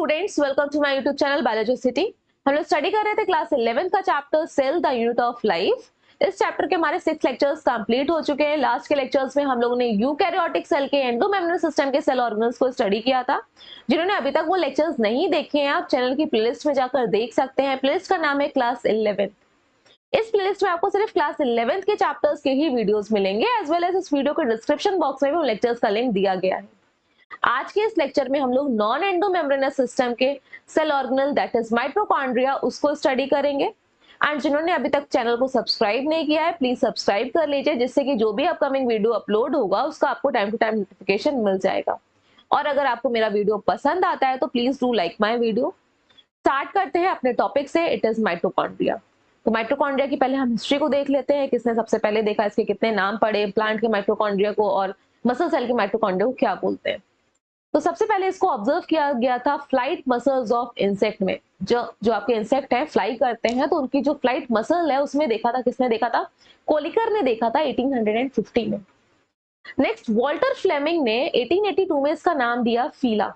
Students, welcome to my YouTube channel biology city. हम लोग study कर रहे थे क्लास 11 का chapter cell the unit of life. इस चैप्टर के हमारे 6 लेक्चर्स कंप्लीट हो चुके हैं। लास्ट के लेक्चर्स में हम लोगों ने यूकैरियोटिक सेल के एंडोमेम्ब्रेन सिस्टम के सेल ऑर्गेनल्स को स्टडी किया था। जिन्होंने अभी तक वो लेक्चर्स नहीं देखे हैं, आप चैनल की प्लेलिस्ट में जाकर देख सकते हैं। प्लेलिस्ट का नाम है क्लास 11। इस प्लेलिस्ट में आपको सिर्फ क्लास 11 के चैप्टर्स के ही वीडियोस मिलेंगे, एज वेल एज इस वीडियो के डिस्क्रिप्शन बॉक्स में भी उन लेक्चर्स का लिंक दिया गया है। आज के इस लेक्चर में हम लोग नॉन एंडोमेम्ब्रेनस सिस्टम के cell organelle that is mitochondria उसको स्टडी करेंगे। एंड जिन्होंने अभी तक चैनल को सब्सक्राइब नहीं किया है, प्लीज सब्सक्राइब कर लीजिए, जिससे कि जो भी अपकमिंग वीडियो अपलोड होगा उसका आपको टाइम टू टाइम नोटिफिकेशन मिल जाएगा। और अगर आपको मेरा वीडियो पसंद आता है तो please do like my video. Start करते हैं अपने टॉपिक से, इट इज माइटोकॉन्ड्रिया। तो माइटोकॉन्ड्रिया की पहले हम हिस्ट्री को देख लेते हैं, किसने सबसे पहले देखा, इसके कितने नाम पड़े, प्लांट के माइटोकॉन्ड्रिया को और मसल सेल के माइटोकॉन्ड्रिया को क्या बोलते हैं। तो सबसे पहले इसको ऑब्जर्व किया गया था फ्लाइट मसल्स ऑफ इंसेक्ट में। जो आपके इंसेक्ट हैं फ्लाई करते हैं, तो उनकी जो फ्लाइट मसल है उसमें देखा था, किसने देखा था, कोलिकर ने देखा था 1850 में। नेक्स्ट वॉल्टर फ्लेमिंग ने 1882 में इसका नाम दिया फीला।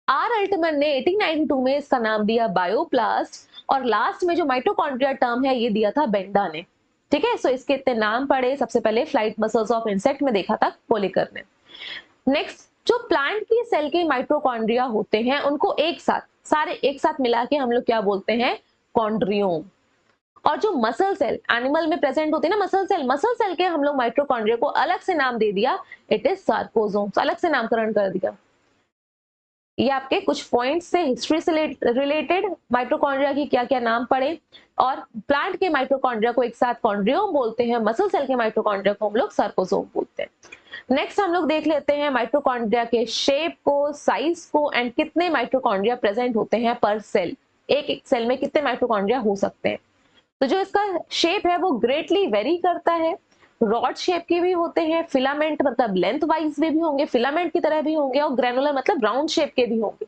आर अल्टमन ने 1892 में इसका नाम दिया बायोप्लास्ट। और लास्ट में जो माइटोकॉन्ड्रिया टर्म है ये दिया था बेंडा ने। ठीक है, सो इसके इतने नाम पड़े। सबसे पहले फ्लाइट मसल्स ऑफ इंसेक्ट में देखा था कोलिकर ने। नेक्स्ट, जो प्लांट की सेल के माइटोकॉन्ड्रिया होते हैं उनको एक साथ, सारे एक साथ मिला के हम लोग क्या बोलते हैं, कॉन्ड्रियोम। और जो मसल सेल एनिमल में प्रेजेंट होते हैं ना, मसल सेल के हम लोग माइटोकॉन्ड्रिया को अलग से नाम दे दिया, इट इज सार्कोसोम। अलग से नामकरण कर दिया। ये आपके कुछ पॉइंट्स से हिस्ट्री से रिलेटेड माइटोकॉन्ड्रिया की क्या क्या नाम पड़े। और प्लांट के माइटोकॉन्ड्रिया को एक साथ कॉन्ड्रियोम बोलते हैं, मसल सेल के माइटोकॉन्ड्रिया को हम लोग सार्कोसोम बोलते हैं। नेक्स्ट हम लोग देख लेते हैं माइटोकॉन्ड्रिया के शेप को, साइज को, एंड कितने माइटोकॉन्ड्रिया प्रेजेंट होते हैं पर सेल। एक सेल में कितने माइटोकॉन्ड्रिया हो सकते हैं। तो जो इसका शेप है वो ग्रेटली वेरी करता है। रॉड शेप के भी होते हैं, फिलामेंट मतलब लेंथ वाइज भी होंगे, फिलामेंट की तरह भी होंगे, और ग्रेनुलर मतलब राउंड शेप के भी होंगे।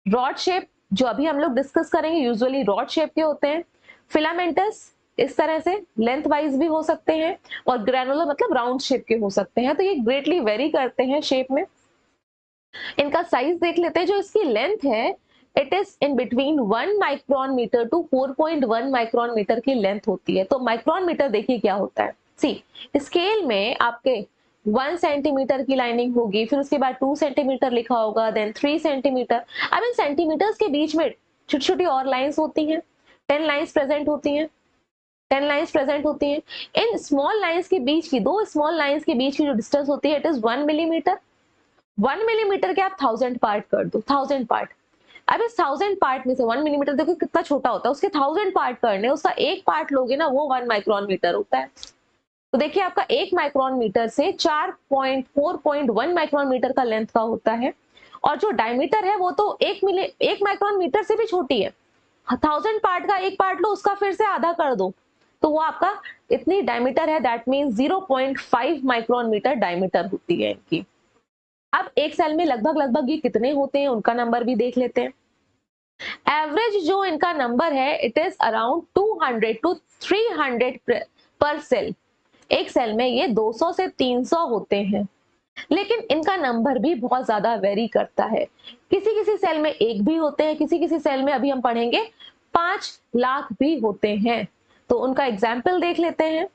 रॉड शेप जो अभी हम लोग डिस्कस करेंगे यूजुअली रॉड शेप के होते हैं। फिलामेंटस इस तरह से लेंथ वाइज भी हो सकते हैं, और ग्रेनुलर मतलब राउंड शेप के हो सकते हैं। तो ये ग्रेटली वेरी करते हैं शेप में। इनका साइज देख लेते हैं। जो इसकी लेंथ है it is in between 1 micron metre to 4.1 micron metre की लेंथ होती है। तो माइक्रोन मीटर देखिए क्या होता है। सी, स्केल में आपके 1 सेंटीमीटर की लाइनिंग होगी, फिर उसके बाद 2 सेंटीमीटर लिखा होगा, देन 3 सेंटीमीटर। अब इन सेंटीमीटर्स के बीच में छोटी छोटी और लाइंस होती हैं, 10 लाइंस प्रेजेंट होती हैं, 10 लाइंस प्रेजेंट होती हैं। इन स्मॉल लाइंस के बीच की, दो स्मॉल लाइंस के बीच की जो डिस्टेंस होती है इट इज 1 मिलीमीटर। 1 मिलीमीटर के आप 1000 पार्ट कर दो, 1000 पार्ट। अब इस 1000 पार्ट में से 1 मिलीमीटर देखो कितना छोटा होता है, उसके 1000 पार्ट करने, उसका एक पार्ट लोगे ना वो 1 माइक्रोन मीटर होता है। तो देखिए आपका 1 माइक्रोन मीटर से 4.1 माइक्रोन मीटर का लेंथ का होता है। और जो डायमीटर है वो तो 1 माइक्रोन मीटर से भी छोटी है। 1000 पार्ट का एक पार्ट लो, उसका फिर से आधा कर दो, तो वो आपका इतनी डायमीटर है, that means 0.5 micron metre diameter होती है इनकी। अब एक सेल में लगभग ये कितने होते हैं उनका नंबर भी देख लेते हैं। एवरेज जो इनका नंबर है इट इज अराउंड 200 टू 300 पर सेल। एक सेल में ये 200 से 300 होते हैं, लेकिन इनका नंबर भी बहुत ज्यादा वेरी करता है। किसी किसी सेल में एक भी होते हैं, किसी किसी सेल में अभी हम पढ़ेंगे 5 लाख भी होते हैं। तो उनका एग्जाम्पल देख लेते हैं।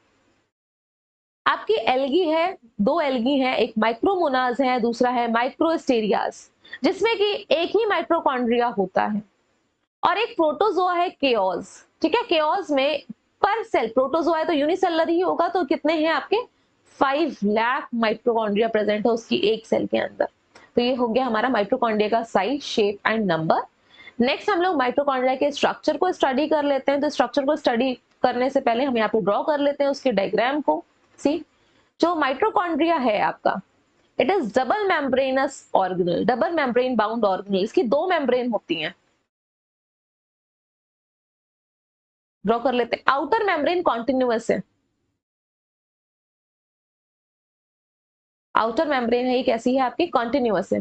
आपकी एल्गी है, दो एल्गी हैं, एक माइक्रोमोनाज है, दूसरा है माइक्रोस्टेरियास, जिसमें कि एक ही माइटोकॉन्ड्रिया होता है। और एक प्रोटोजोआ है केओस। ठीक है, केओस में पर सेल, प्रोटोजोआ है तो यूनिसेलुलर ही होगा, तो कितने हैं आपके 5 लाख माइटोकॉन्ड्रिया प्रेजेंट है उसकी एक सेल के अंदर। तो ये हो गया हमारा माइटोकॉन्ड्रिया का size, shape and number. Next हम लोग माइटोकॉन्ड्रिया के स्ट्रक्चर को स्टडी कर लेते हैं। तो स्ट्रक्चर को स्टडी करने से पहले हम यहाँ पे ड्रॉ कर लेते हैं उसके डायग्राम को। सी, जो माइटोकॉन्ड्रिया है आपका it is double membranous organelle, double membrane bound organelle. इसकी 2 मेम्ब्रेन होती हैं। ड्रॉ कर लेते हैं। आउटर मेम्ब्रेन कॉन्टिन्यूअस है, आउटर मेम्ब्रेन है ये कैसी है आपकी, कॉन्टिन्यूअस है।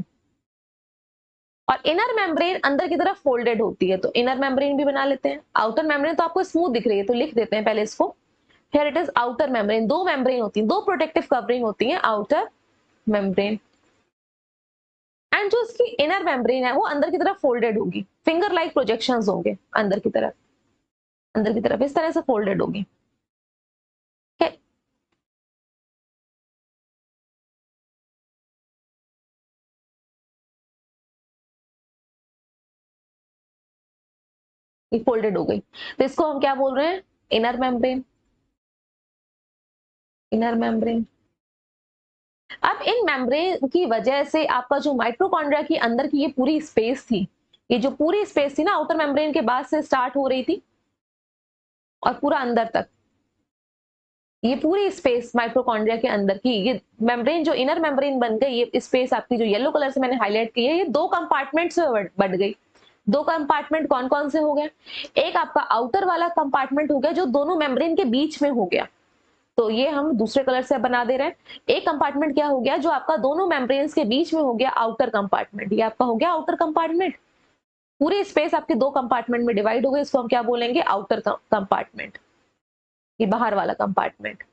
और इनर मेम्ब्रेन अंदर की तरफ फोल्डेड होती है, तो इनर मेम्ब्रेन भी बना लेते हैं। आउटर मेम्ब्रेन तो आपको स्मूथ दिख रही है तो लिख देते हैं पहले इसको। Here it is outer membrane. 2 membrane होती है, 2 प्रोटेक्टिव कवरिंग होती है आउटर मेम्ब्रेन। एंड जो इसकी इनर मेम्ब्रेन है वो अंदर की तरफ फोल्डेड होगी, फिंगर लाइक प्रोजेक्शंस होंगे अंदर की तरफ, अंदर की तरफ इस तरह से फोल्डेड होगी। फोल्डेड हो गई, तो इसको हम क्या बोल रहे हैं, इनर मेम्ब्रेन, इनर मेम्ब्रेन। अब इन मेम्ब्रेन की वजह से आपका जो माइटोकॉन्ड्रिया की अंदर की ये पूरी स्पेस थी, ये जो पूरी स्पेस थी ना आउटर मेम्ब्रेन के बाद से स्टार्ट हो रही थी और पूरा अंदर तक, ये पूरी स्पेस माइटोकॉन्ड्रिया के अंदर की ये मेम्ब्रेन जो इनर मेम्ब्रेन बन गई, ये स्पेस आपकी जो येलो कलर से मैंने हाईलाइट की है, ये दो कंपार्टमेंट्स में बढ़ गई। दो कंपार्टमेंट कौन कौन से हो गए, एक आपका आउटर वाला कंपार्टमेंट हो गया जो दोनों मेम्ब्रेन के बीच में हो गया, तो ये हम दूसरे कलर से बना दे रहे हैं। एक कंपार्टमेंट क्या हो गया जो आपका दोनों मेम्ब्रेन्स के बीच में हो गया, आउटर कंपार्टमेंट, ये आपका हो गया आउटर कंपार्टमेंट। पूरी स्पेस आपके दो कंपार्टमेंट में डिवाइड हो गई, इसको हम क्या बोलेंगे, आउटर कंपार्टमेंट, ये बाहर वाला कंपार्टमेंट।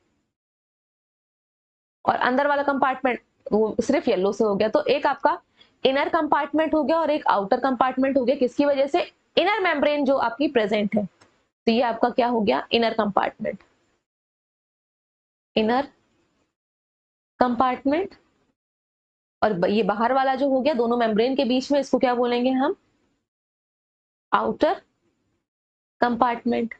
और अंदर वाला कंपार्टमेंट वो सिर्फ येलो से हो गया, तो एक आपका इनर कंपार्टमेंट हो गया और एक आउटर कंपार्टमेंट हो गया, किसकी वजह से, इनर मेम्ब्रेन जो आपकी प्रेजेंट है, तो ये आपका क्या हो गया, इनर कंपार्टमेंट, इनर कंपार्टमेंट। और ये बाहर वाला जो हो गया दोनों मेम्ब्रेन के बीच में, इसको क्या बोलेंगे हम, आउटर कंपार्टमेंट।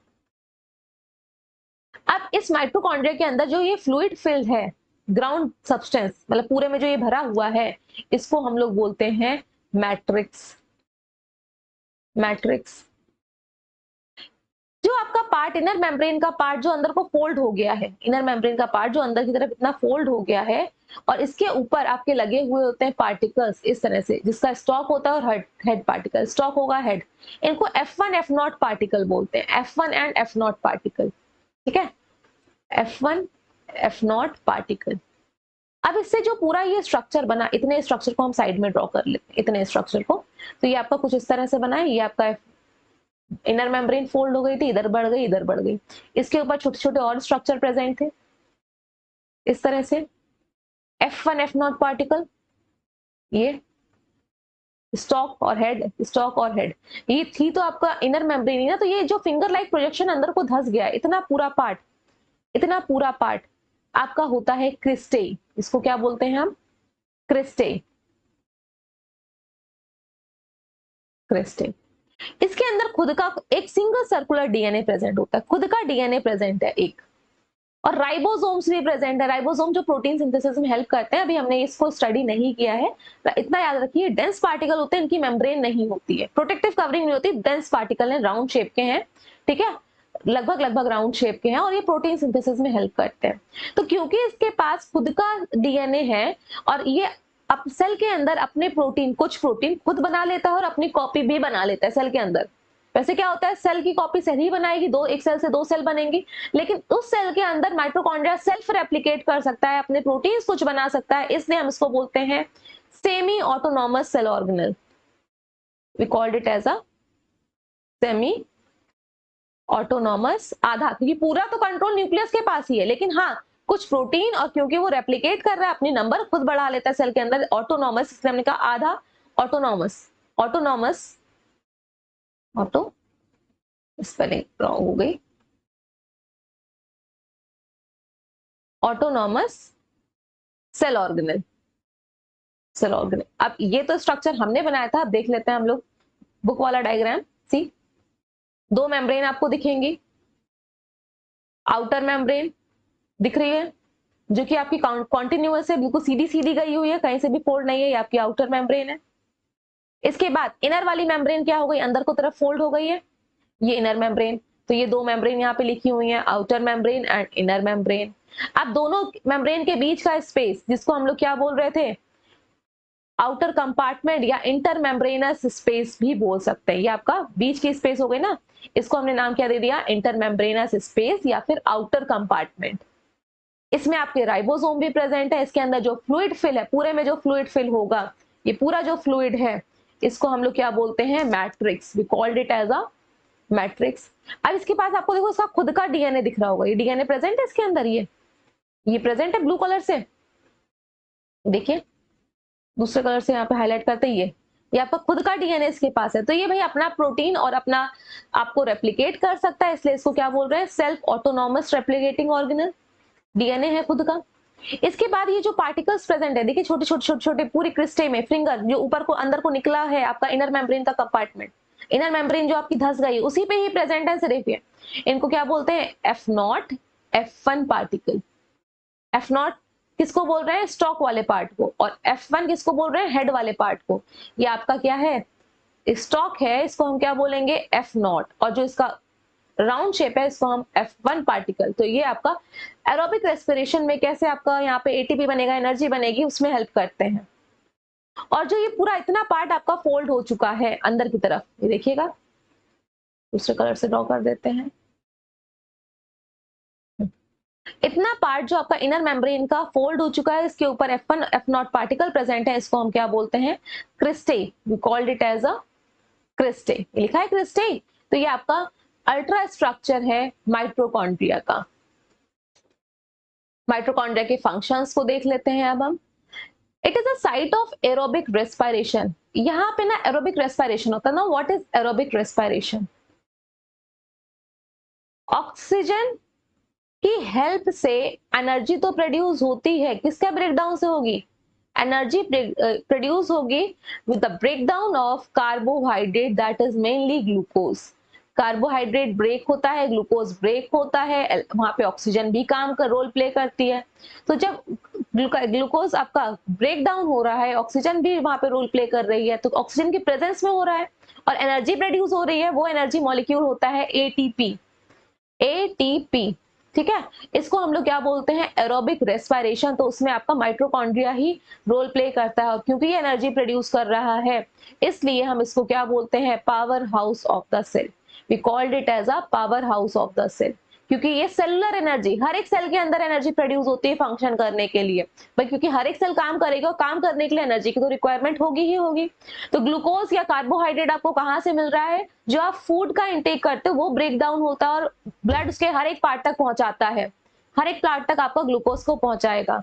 अब इस माइटोकॉन्ड्रिया के अंदर जो ये फ्लूइड फिल्ड है, ग्राउंड सब्सटेंस, मतलब पूरे में जो ये भरा हुआ है, इसको हम लोग बोलते हैं मैट्रिक्स, मैट्रिक्स। जो आपका पार्ट इनर मेम्ब्रेन का पार्ट जो अंदर को फोल्ड हो गया है, इनर मेम्ब्रेन का पार्ट जो अंदर की तरफ इतना फोल्ड हो गया है, और इसके ऊपर आपके लगे हुए होते हैं पार्टिकल्स इस तरह से, जिसका स्टॉक होता है और हेड पार्टिकल, स्टॉक होगा हेड, इनको F1 F0 पार्टिकल बोलते हैं, F1 एंड F0 पार्टिकल, ठीक है, F1 F0 पार्टिकल। अब इससे जो पूरा ये स्ट्रक्चर बना, इतने स्ट्रक्चर को हम साइड में ड्रॉ कर लेते हैं, इतने स्ट्रक्चर को, तो ये आपका कुछ इस तरह से बना है, ये आपका इनर मेम्ब्रेन फोल्ड हो गई थी, इधर बढ़ गई, इधर बढ़ गई, इसके ऊपर छोटे छोटे और स्ट्रक्चर प्रेजेंट थे इस तरह से, F1 F0 पार्टिकल, ये स्टॉक और हेड, स्टॉक और हेड, ये थी तो आपका इनर मेम्ब्रेन ही ना, तो ये जो फिंगर लाइक प्रोजेक्शन अंदर को धस गया, इतना पूरा पार्ट, इतना पूरा पार्ट आपका होता है क्रिस्टे, इसको क्या बोलते हैं हम, क्रिस्टे, क्रिस्टे। इसके अंदर खुद का एक सिंगल सर्कुलर डीएनए प्रेजेंट होता है, खुद का डीएनए प्रेजेंट है एक, और राइबोसोम्स भी प्रेजेंट है, राइबोसोम जो प्रोटीन सिंथेसिस में हेल्प करते हैं, अभी हमने इसको स्टडी नहीं किया है, इतना याद रखिए, डेंस पार्टिकल होते हैं, इनकी मेम्ब्रेन नहीं होती है, प्रोटेक्टिव कवरिंग नहीं होती, डेंस पार्टिकल है, राउंड शेप के हैं, ठीक है, लगभग लगभग राउंड शेप के हैं, और ये प्रोटीन सिंथेसिस में हेल्प करते हैं। तो क्योंकि इसके पास खुद का डीएनए है, और ये अब सेल के अंदर अपने प्रोटीन, कुछ प्रोटीन खुद बना लेता है और अपनी कॉपी भी बना लेता है सेल के अंदर। वैसे क्या होता है, सेल की कॉपी सेल ही बनाएगी, दो, एक सेल से दो सेल बनेंगी, लेकिन उस सेल के अंदर माइटोकॉन्ड्रिया सेल्फ रेप्लिकेट कर सकता है, अपने प्रोटीन्स कुछ बना सकता है, इसलिए हम इसको बोलते हैं semi autonomous cell organelle, we called it as a semi autonomous, आधा, क्योंकि पूरा तो कंट्रोल न्यूक्लियस के पास ही है, लेकिन हाँ कुछ प्रोटीन, और क्योंकि वो रेप्लिकेट कर रहा है, अपनी नंबर खुद बढ़ा लेता है सेल के अंदर, ऑटोनॉमस, इसलिए हमने कहा आधा autonomous, autonomous, auto spelling wrong हो गई, autonomous cell organelle, cell organelle. अब ये तो स्ट्रक्चर हमने बनाया था, अब देख लेते हैं हम लोग बुक वाला डायग्राम। सी, दो मेम्ब्रेन आपको दिखेंगी, आउटर मेम्ब्रेन दिख रही है जो कि आपकी कॉन्टिन्यूअस है, बिल्कुल सीधी सीधी गई हुई है, कहीं से भी फोल्ड नहीं है, ये आपकी आउटर मेम्ब्रेन है। इसके बाद इनर वाली मेम्ब्रेन क्या हो गई, अंदर को तरफ फोल्ड हो गई है, ये इनर मेम्ब्रेन, तो ये दो मेम्ब्रेन यहाँ पे लिखी हुई है, outer membrane and inner membrane. अब दोनों मेम्ब्रेन के बीच का स्पेस, जिसको हम लोग क्या बोल रहे थे, आउटर कंपार्टमेंट या इंटर मेम्ब्रेनस स्पेस भी बोल सकते हैं, ये आपका बीच की स्पेस हो गई ना, इसको हमने नाम क्या दे दिया, इंटर मेम्ब्रेनस स्पेस या फिर आउटर कंपार्टमेंट। इसमें आपके राइबोसोम भी प्रेजेंट है, इसके अंदर जो फ्लूइड फिल है, पूरे में जो फ्लूइड फिल होगा, ये पूरा जो फ्लूइड है, इसको हम लोग क्या बोलते हैं, matrix, we called it as a matrix. अब इसके पास आपको देखो इसका खुद का डीएनए दिख रहा होगा, ये डीएनए प्रेजेंट है इसके अंदर, ये प्रेजेंट है ब्लू कलर से, देखिए दूसरे कलर से यहाँ पे हाईलाइट करते हैं, ये आपका खुद का डीएनए इसके पास है, तो ये भाई अपना प्रोटीन और अपना आपको रेप्लिकेट कर सकता है, इसलिए इसको क्या बोल रहे हैं, self autonomous replicating organelle, DNA है खुद का। इसके बाद ये जो पार्टिकल्स प्रेजेंट है, देखिए छोटे छोटे छोटे छोटे पूरी क्रिस्टे में, फिंगर जो ऊपर को अंदर को निकला है आपका इनर मेम्ब्रेन का कंपार्टमेंट, इनर मेम्ब्रेन जो आपकी धस गई उसी पे ही प्रेजेंट है सिर्फ ये, इनको क्या बोलते हैं, F not F1 particle. F not किसको बोल रहे हैं, स्टॉक वाले पार्ट को, और F1 किसको बोल रहे हैं, हेड वाले पार्ट को। ये आपका क्या है, स्टॉक है, इसको हम क्या बोलेंगे, एफ नॉट, और जो इसका राउंड शेप है इसको हम F1 पार्टिकल। तो ये आपका एरोबिक रेस्पिरेशन में कैसे आपका यहाँ पे एटीपी बनेगा, एनर्जी बनेगी, उसमें हेल्प करते हैं। और जो ये पूरा इतना पार्ट आपका फोल्ड हो चुका है अंदर की तरफ, ये देखिएगा, दूसरे कलर से ड्रॉ कर देते हैं, इतना पार्ट जो आपका इनर मेम्ब्रेन का फोल्ड हो चुका है, इसके ऊपर F1 F0 पार्टिकल प्रेजेंट है, इसको हम क्या बोलते हैं, cristae, we called it as a cristae, लिखा है क्रिस्टे। तो ये आपका अल्ट्रा स्ट्रक्चर है माइटोकॉन्ड्रिया का। माइटोकॉन्ड्रिया के फंक्शंस को देख लेते हैं अब हम। It is a site of aerobic respiration, यहाँ पे ना एरोबिक रेस्पिरेशन होता है ना। What is aerobic respiration, oxygen की हेल्प से एनर्जी तो प्रोड्यूस होती है, किसका ब्रेकडाउन से होगी, एनर्जी प्रोड्यूस होगी with the breakdown of carbohydrate, that is mainly glucose. Carbohydrate break होता है, ग्लूकोज ब्रेक होता है, वहां पे ऑक्सीजन भी काम का रोल प्ले करती है। तो जब ग्लूकोज आपका ब्रेक डाउन हो रहा है, ऑक्सीजन भी वहां पे रोल प्ले कर रही है, तो ऑक्सीजन की प्रेजेंस में हो रहा है और एनर्जी प्रोड्यूस हो रही है, वो एनर्जी मॉलिक्यूल होता है एटीपी। एटीपी, ठीक है, इसको हम लोग क्या बोलते हैं, एरोबिक रेस्पिरेशन। तो उसमें आपका माइटोकॉन्ड्रिया ही रोल प्ले करता है, और क्योंकि ये एनर्जी प्रोड्यूस कर रहा है इसलिए हम इसको क्या बोलते हैं, power house of the cell. We called it as a power house of the cell, क्योंकि ये सेलुलर एनर्जी, हर एक सेल के अंदर एनर्जी प्रोड्यूस होती है फंक्शन करने के लिए भाई, क्योंकि हर एक सेल काम करेगा और काम करने के लिए एनर्जी की तो रिक्वायरमेंट होगी ही होगी। तो ग्लूकोज या कार्बोहाइड्रेट आपको कहाँ से मिल रहा है, जो आप फूड का इंटेक करते हो वो ब्रेक डाउन होता है और ब्लड उसके हर एक पार्ट तक पहुंचाता है, हर एक पार्ट तक आपका ग्लूकोज को पहुंचाएगा।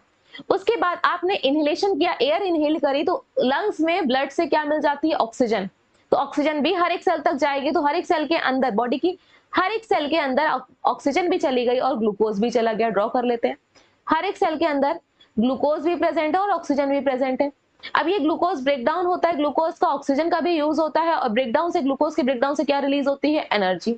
उसके बाद आपने इनहेलेशन किया, एयर इनहेल करी, तो लंग्स में ब्लड से क्या मिल जाती है, ऑक्सीजन। तो ऑक्सीजन भी हर एक सेल तक जाएगी, तो हर एक सेल के अंदर, बॉडी की हर एक सेल के अंदर ऑक्सीजन भी चली गई और ग्लूकोज भी चला गया। ड्रॉ कर लेते हैं, हर एक सेल के अंदर ग्लूकोज भी प्रेजेंट है और ऑक्सीजन भी प्रेजेंट है। अब ये ग्लूकोज ब्रेकडाउन होता है, ग्लूकोज का ऑक्सीजन का भी यूज होता है, और ब्रेकडाउन से, ग्लूकोज के ब्रेकडाउन से क्या रिलीज होती है, एनर्जी,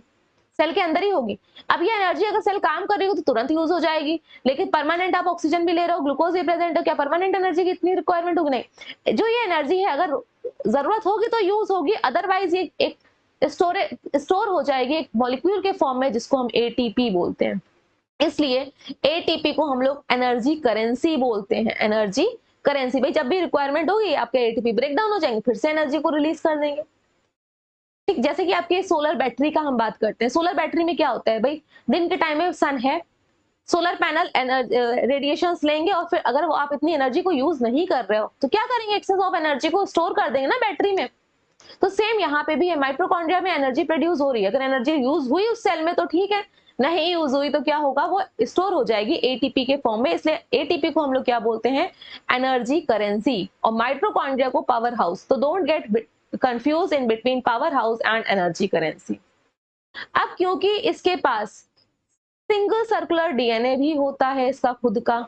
सेल के अंदर ही होगी। अब ये एनर्जी अगर सेल काम कर रही हो तो तुरंत यूज हो जाएगी, लेकिन परमानेंट आप ऑक्सीजन भी ले रहे हो, ग्लूकोज भी प्रेजेंट है, क्या परमानेंट एनर्जी की इतनी रिक्वायरमेंट होगी, नहीं। जो ये एनर्जी है अगर जरूरत होगी तो यूज होगी, अदरवाइज ये एक स्टोर हो जाएगी एक मॉलिक्यूल के फॉर्म में, जिसको हम एटीपी बोलते हैं। इसलिए एटीपी को हम लोग एनर्जी करेंसी बोलते हैं, एनर्जी करेंसी। भाई जब भी रिक्वायरमेंट होगी आपके एटीपी ब्रेक डाउन हो जाएंगे, फिर से एनर्जी को रिलीज कर देंगे। ठीक, जैसे कि आपके सोलर बैटरी का हम बात करते हैं, सोलर बैटरी में क्या होता है भाई, दिन के टाइम में सन है, सोलर पैनल रेडिएशंस लेंगे, और फिर अगर वो आप इतनी एनर्जी को यूज नहीं कर रहे हो तो क्या करेंगे, एक्सेस ऑफ एनर्जी को स्टोर कर देंगे ना बैटरी में। तो सेम यहाँ पे भी है, माइटोकॉन्ड्रिया में एनर्जी प्रोड्यूस हो रही है, अगर एनर्जी यूज हुई उस सेल में तो ठीक है, नहीं यूज हुई तो क्या होगा, वो स्टोर हो जाएगी एटीपी के फॉर्म में। इसलिए एटीपी को हम लोग क्या बोलते हैं, एनर्जी करेंसी, और माइटोकॉन्ड्रिया को पावर हाउस। तो don't get confuse in between power house and energy currency. अब क्योंकि इसके पास सिंगल सर्कुलर डीएनए भी होता है इसका खुद का,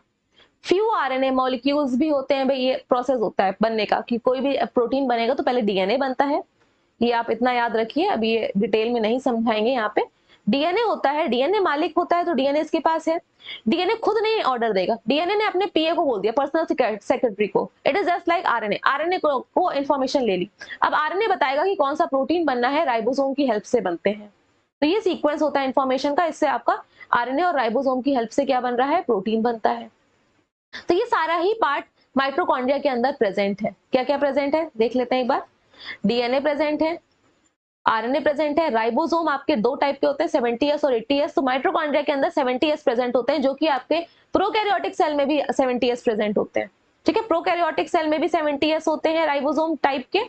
फ्यू आरएनए मॉलिक्यूल्स भी होते हैं, भाई ये प्रोसेस होता है बनने का, कि कोई भी प्रोटीन बनेगा तो पहले डीएनए बनता है, ये आप इतना याद रखिए, अभी ये डिटेल में नहीं समझाएंगे। यहाँ पे डीएनए होता है, डीएनए मालिक होता है, तो डीएनए इसके पास है। डीएनए खुद नहीं ऑर्डर देगा, डीएनए ने अपने पीए को बोल दिया, पर्सनल सेक्रेटरी को, it is just like RNA, RNA को इन्फॉर्मेशन ले ली, अब आरएनए बताएगा कि कौन सा प्रोटीन बनना है, राइबोसोम की हेल्प से बनते हैं। तो ये सीक्वेंस होता है इन्फॉर्मेशन का, इससे आपका आरएनए और राइबोसोम की हेल्प से क्या बन रहा है, प्रोटीन बनता है। तो ये सारा ही पार्ट माइटोकॉन्ड्रिया के अंदर प्रेजेंट है। क्या क्या प्रेजेंट है देख लेते हैं एक बार, डीएनए प्रेजेंट है, आरएनए प्रेजेंट है, राइबोसोम आपके दो टाइप के होते हैं, 70s और 80s। तो माइटोकॉन्ड्रिया के अंदर 70s प्रेजेंट होते हैं, जो कि आपके प्रोकैरियोटिक सेल में भी 70s प्रेजेंट होते हैं। ठीक है, प्रोकैरियोटिक सेल में भी 70s होते हैं, राइबोसोम टाइप के,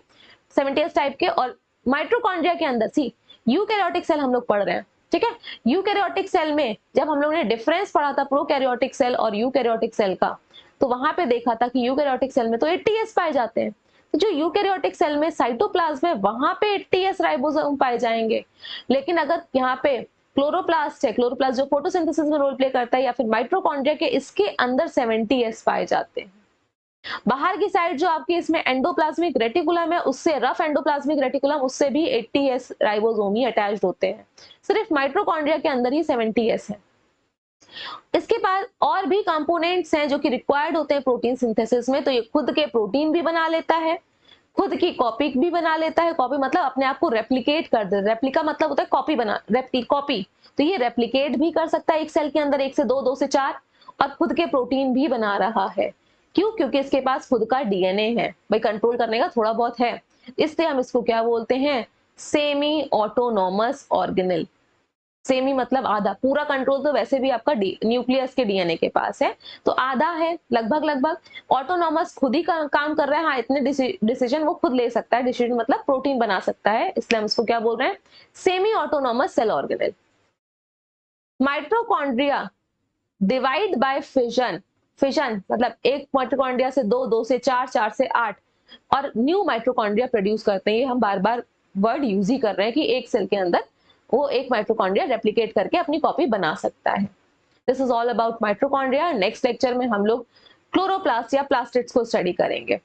70s टाइप के। और माइटोकॉन्ड्रिया के अंदर सी यूकैरियोटिक सेल हम लोग पढ़ रहे हैं, ठीक है। यूकैरियोटिक सेल में जब हम लोगों ने डिफरेंस पढ़ा था प्रोकैरियोटिक सेल और यूकैरियोटिक सेल का, तो वहां पे देखा था कि यूकैरियोटिक सेल में तो 80S पाए जाते हैं, तो जो यूकैरियोटिक सेल में साइटोप्लाज्म है वहां पे 80S राइबोसोम पाए जाएंगे। लेकिन अगर यहाँ पे क्लोरोप्लास्ट है, क्लोरोप्लास्ट जो फोटोसिंथेसिस में रोल प्ले करता है, या फिर माइटोकॉन्ड्रिया के, इसके अंदर 70S पाए जाते हैं। बाहर की साइड जो आपकी इसमें एंडोप्लाज्मिक रेटिकुलम है, उससे रफ एंडोप्लाज्मिक रेटिकुलम, उससे भी 80S राइबोसोम ही अटैच्ड होते हैं। सिर्फ माइटोकॉन्ड्रिया के अंदर ही 70S है। इसके बाद और भी कंपोनेंट्स हैं जो कि रिक्वायर्ड होते हैं प्रोटीन सिंथेसिस में, तो ये खुद के प्रोटीन भी बना लेता है, खुद की कॉपी भी बना लेता है। कॉपी मतलब अपने आप को रेप्लिकेट कर दे, रेप्लिका मतलब होता है कॉपी बना, कॉपी, तो ये रेप्लिकेट भी कर सकता है एक सेल के अंदर, 1 से 2, 2 से 4, और खुद के प्रोटीन भी बना रहा है। क्यों? क्योंकि इसके पास खुद का डीएनए है, भाई कंट्रोल करने का थोड़ा बहुत है, इसलिए हम इसको क्या बोलते हैं, सेमी ऑटोनॉमस ऑर्गेनेल। सेमी मतलब आधा, पूरा कंट्रोल तो वैसे भी आपका न्यूक्लियस के डीएनए के पास है, तो आधा है लगभग लगभग। ऑटोनॉमस खुद ही काम कर रहा है, हाँ इतने डिसीजन वो खुद ले सकता है, डिसीजन मतलब प्रोटीन बना सकता है, इसलिए हम इसको क्या बोल रहे हैं, semi autonomous cell organelle. Mitochondria divide by fission, fission मतलब एक माइटोकॉन्ड्रिया से 2, 2 से 4, 4 से 8, और न्यू माइटोकॉन्ड्रिया प्रोड्यूस करते हैं। ये हम बार बार वर्ड यूज ही कर रहे हैं कि एक सेल के अंदर वो एक माइटोकॉन्ड्रिया रेप्लिकेट करके अपनी कॉपी बना सकता है। This is all about mitochondria. Next lecture में हम लोग क्लोरोप्लास्ट या प्लास्टिड्स को स्टडी करेंगे।